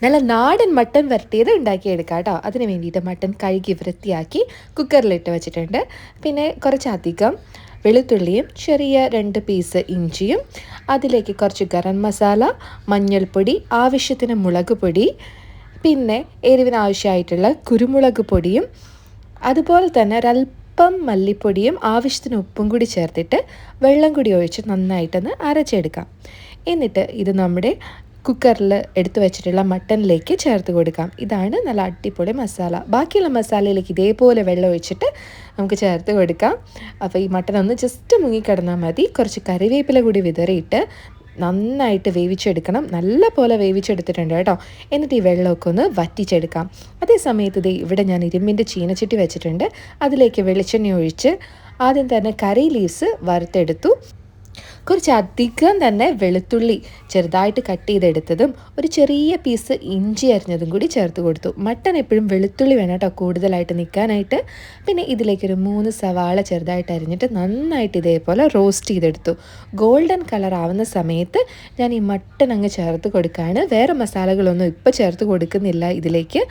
നല്ല നാടൻ മട്ടൻ വരട്ടിയത് ഉണ്ടാക്കിയെടുക്കാം കേട്ടോ. അതിന് വേണ്ടിയിട്ട് മട്ടൻ കഴുകി വൃത്തിയാക്കി കുക്കറിലിട്ട് വെച്ചിട്ടുണ്ട്. പിന്നെ കുറച്ചധികം വെളുത്തുള്ളിയും ചെറിയ 2 പീസ് ഇഞ്ചിയും, അതിലേക്ക് കുറച്ച് ഗരം മസാല, മഞ്ഞൾപ്പൊടി, ആവശ്യത്തിന് മുളക് പൊടി, പിന്നെ എരിവിനാവശ്യമായിട്ടുള്ള കുരുമുളക് പൊടിയും, അതുപോലെ തന്നെ ഒരല്പം മല്ലിപ്പൊടിയും ആവശ്യത്തിന് ഉപ്പും കൂടി ചേർത്തിട്ട് വെള്ളം കൂടി ഒഴിച്ച് നന്നായിട്ടൊന്ന് അരച്ചെടുക്കാം. എന്നിട്ട് ഇത് നമ്മുടെ കുക്കറിൽ എടുത്തു വെച്ചിട്ടുള്ള മട്ടനിലേക്ക് ചേർത്ത് കൊടുക്കാം. ഇതാണ് നല്ല അടിപൊളി മസാല. ബാക്കിയുള്ള മസാലയിലേക്ക് ഇതേപോലെ വെള്ളം ഒഴിച്ചിട്ട് നമുക്ക് ചേർത്ത് കൊടുക്കാം. അപ്പോൾ ഈ മട്ടൻ ഒന്ന് ജസ്റ്റ് മുങ്ങിക്കിടന്നാൽ മതി. കുറച്ച് കറിവേപ്പില കൂടി വിതറിയിട്ട് നന്നായിട്ട് വേവിച്ചെടുക്കണം. നല്ല പോലെ വേവിച്ചെടുത്തിട്ടുണ്ട് കേട്ടോ. എന്നിട്ട് ഈ വെള്ളമൊക്കെ ഒന്ന് വറ്റിച്ചെടുക്കാം. അതേ സമയത്ത് ഇവിടെ ഞാൻ ഇരുമ്പിൻ്റെ ചീനച്ചട്ടി വെച്ചിട്ടുണ്ട്. അതിലേക്ക് വെളിച്ചെണ്ണ ഒഴിച്ച് ആദ്യം തന്നെ കറി ലീവ്സ് വറുത്തെടുത്തു. കുറച്ചധികം തന്നെ വെളുത്തുള്ളി ചെറുതായിട്ട് കട്ട് ചെയ്തെടുത്തതും ഒരു ചെറിയ പീസ് ഇഞ്ചി അരിഞ്ഞതും കൂടി ചേർത്ത് കൊടുത്തു. മട്ടൻ എപ്പോഴും വെളുത്തുള്ളി വേണം കേട്ടോ കൂടുതലായിട്ട് നിൽക്കാനായിട്ട്. പിന്നെ ഇതിലേക്കൊരു 3 സവാള ചെറുതായിട്ട് അരിഞ്ഞിട്ട് നന്നായിട്ട് ഇതേപോലെ റോസ്റ്റ് ചെയ്തെടുത്തു. ഗോൾഡൻ കളർ ആവുന്ന സമയത്ത് ഞാൻ ഈ മട്ടൻ അങ്ങ് ചേർത്ത് കൊടുക്കുകയാണ്. വേറെ മസാലകളൊന്നും ഇപ്പോൾ ചേർത്ത് കൊടുക്കുന്നില്ല ഇതിലേക്ക്.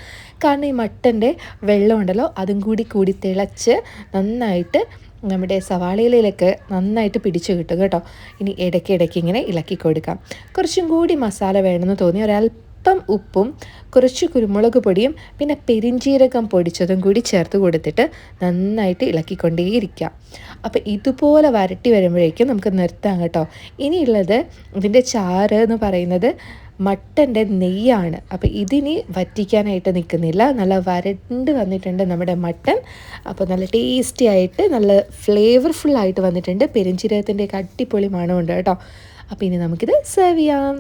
കാരണം ഈ മട്ടൻ്റെ വെള്ളം ഉണ്ടല്ലോ അതും കൂടി തിളച്ച് നന്നായിട്ട് നമ്മുടെ സവാളയിലേക്ക് നന്നായിട്ട് പിടിച്ചു കിട്ടും കേട്ടോ. ഇനി ഇടയ്ക്കിടയ്ക്ക് ഇങ്ങനെ ഇളക്കി കൊടുക്കാം. കുറച്ചും കൂടി മസാല വേണമെന്ന് തോന്നി ഒരല്പം ഉപ്പും കുറച്ച് കുരുമുളക് പൊടിയും പിന്നെ പെരിഞ്ചീരകം പൊടിച്ചതും കൂടി ചേർത്ത് കൊടുത്തിട്ട് നന്നായിട്ട് ഇളക്കിക്കൊണ്ടേയിരിക്കാം. അപ്പോൾ ഇതുപോലെ വരട്ടി വരുമ്പോഴേക്കും നമുക്ക് നിർത്താം കേട്ടോ. ഇനിയുള്ളത് ഇതിൻ്റെ ചാറ് എന്ന് പറയുന്നത് മട്ടൻ്റെ നെയ്യാണ്. അപ്പോൾ ഇതിനി വറ്റിക്കാനായിട്ട് നിൽക്കുന്നില്ല. നല്ല വരണ്ട് വന്നിട്ടുണ്ട് നമ്മുടെ മട്ടൻ. അപ്പോൾ നല്ല ടേസ്റ്റി ആയിട്ട് നല്ല ഫ്ലേവർഫുള്ളായിട്ട് വന്നിട്ടുണ്ട്. പെരിഞ്ചീരകത്തിൻ്റെയൊക്കെ അടിപൊളി മണമുണ്ട് കേട്ടോ. അപ്പോൾ ഇനി നമുക്കിത് സെർവ് ചെയ്യാം.